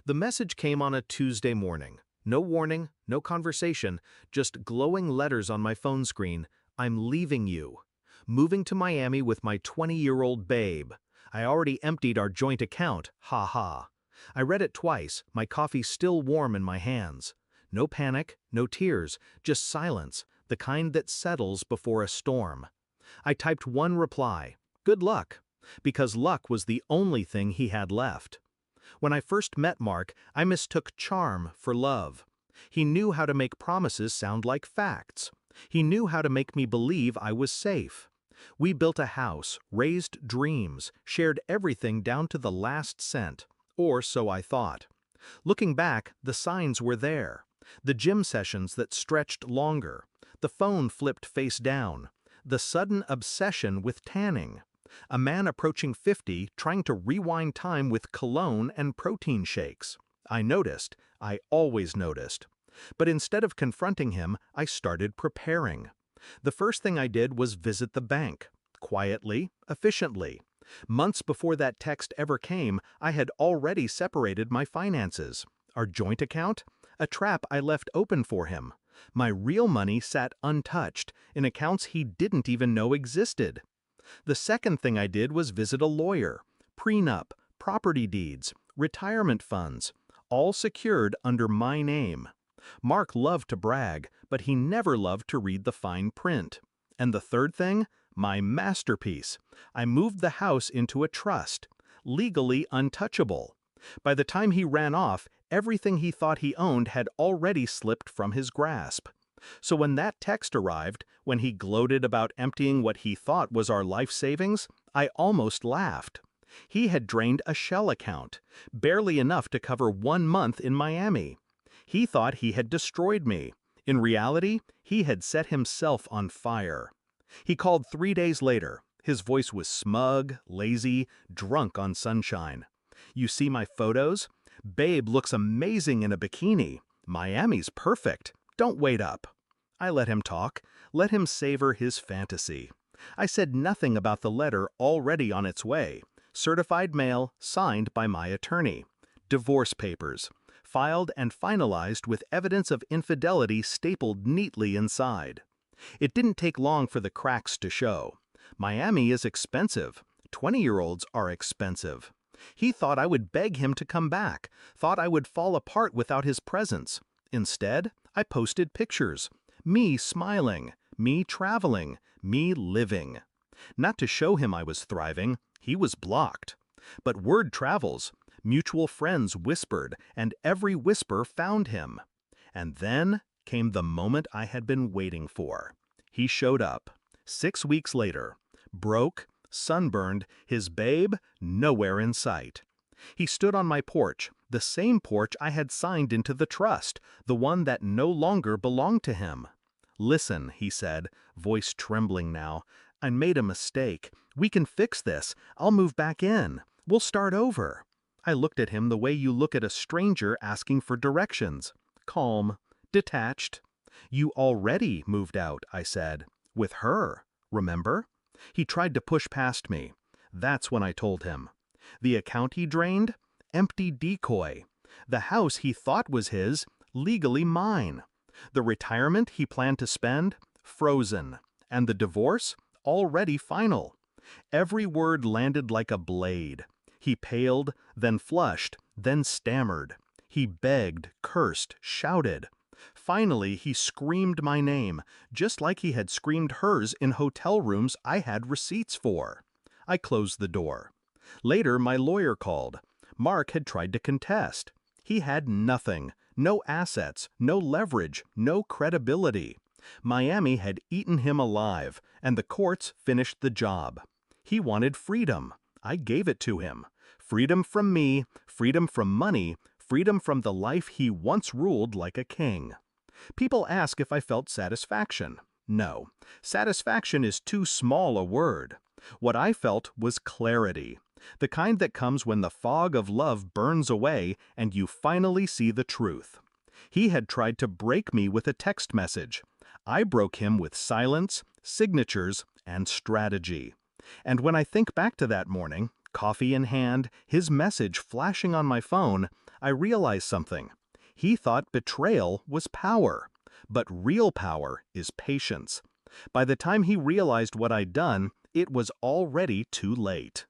The message came on a Tuesday morning. No warning, no conversation, just glowing letters on my phone screen. I'm leaving you. Moving to Miami with my 20-year-old babe. I already emptied our joint account, ha ha. I read it twice, my coffee still warm in my hands. No panic, no tears, just silence, the kind that settles before a storm. I typed one reply, good luck, because luck was the only thing he had left. When I first met Mark, I mistook charm for love. He knew how to make promises sound like facts. He knew how to make me believe I was safe. We built a house, raised dreams, shared everything down to the last cent, or so I thought. Looking back, the signs were there. The gym sessions that stretched longer, the phone flipped face down, the sudden obsession with tanning. A man approaching 50 trying to rewind time with cologne and protein shakes. I noticed. I always noticed. But instead of confronting him, I started preparing. The first thing I did was visit the bank. Quietly, efficiently. Months before that text ever came, I had already separated my finances. Our joint account? A trap I left open for him. My real money sat untouched, in accounts he didn't even know existed. The second thing I did was visit a lawyer. Prenup, property deeds, retirement funds, all secured under my name. Mark loved to brag, but he never loved to read the fine print. And the third thing? My masterpiece. I moved the house into a trust, legally untouchable. By the time he ran off, everything he thought he owned had already slipped from his grasp. So when that text arrived, when he gloated about emptying what he thought was our life savings, I almost laughed. He had drained a shell account, barely enough to cover 1 month in Miami. He thought he had destroyed me. In reality, he had set himself on fire. He called 3 days later. His voice was smug, lazy, drunk on sunshine. You see my photos? Babe looks amazing in a bikini. Miami's perfect. Don't wait up. I let him talk, let him savor his fantasy. I said nothing about the letter already on its way. Certified mail, signed by my attorney. Divorce papers. Filed and finalized with evidence of infidelity stapled neatly inside. It didn't take long for the cracks to show. Miami is expensive. 20-year-olds are expensive. He thought I would beg him to come back, thought I would fall apart without his presence. Instead, I posted pictures. Me smiling, me traveling, me living. Not to show him I was thriving, he was blocked. But word travels. Mutual friends whispered, and every whisper found him. And then came the moment I had been waiting for. He showed up. 6 weeks later. Broke, sunburned, his babe nowhere in sight. He stood on my porch, the same porch I had signed into the trust, the one that no longer belonged to him. Listen, he said, voice trembling now. I made a mistake. We can fix this. I'll move back in. We'll start over. I looked at him the way you look at a stranger asking for directions. Calm, detached. You already moved out, I said. With her, remember? He tried to push past me. That's when I told him. The account he drained? Empty decoy. The house he thought was his? Legally mine. The retirement he planned to spend? Frozen. And the divorce? Already final. Every word landed like a blade. He paled, then flushed, then stammered. He begged, cursed, shouted. Finally, he screamed my name, just like he had screamed hers in hotel rooms I had receipts for. I closed the door. Later, my lawyer called. Mark had tried to contest. He had nothing, no assets, no leverage, no credibility. Miami had eaten him alive, and the courts finished the job. He wanted freedom. I gave it to him. Freedom from me, freedom from money, freedom from the life he once ruled like a king. People ask if I felt satisfaction. No, satisfaction is too small a word. What I felt was clarity, the kind that comes when the fog of love burns away and you finally see the truth. He had tried to break me with a text message. I broke him with silence, signatures, and strategy. And when I think back to that morning, coffee in hand, his message flashing on my phone, I realized something. He thought betrayal was power, but real power is patience. By the time he realized what I'd done, it was already too late.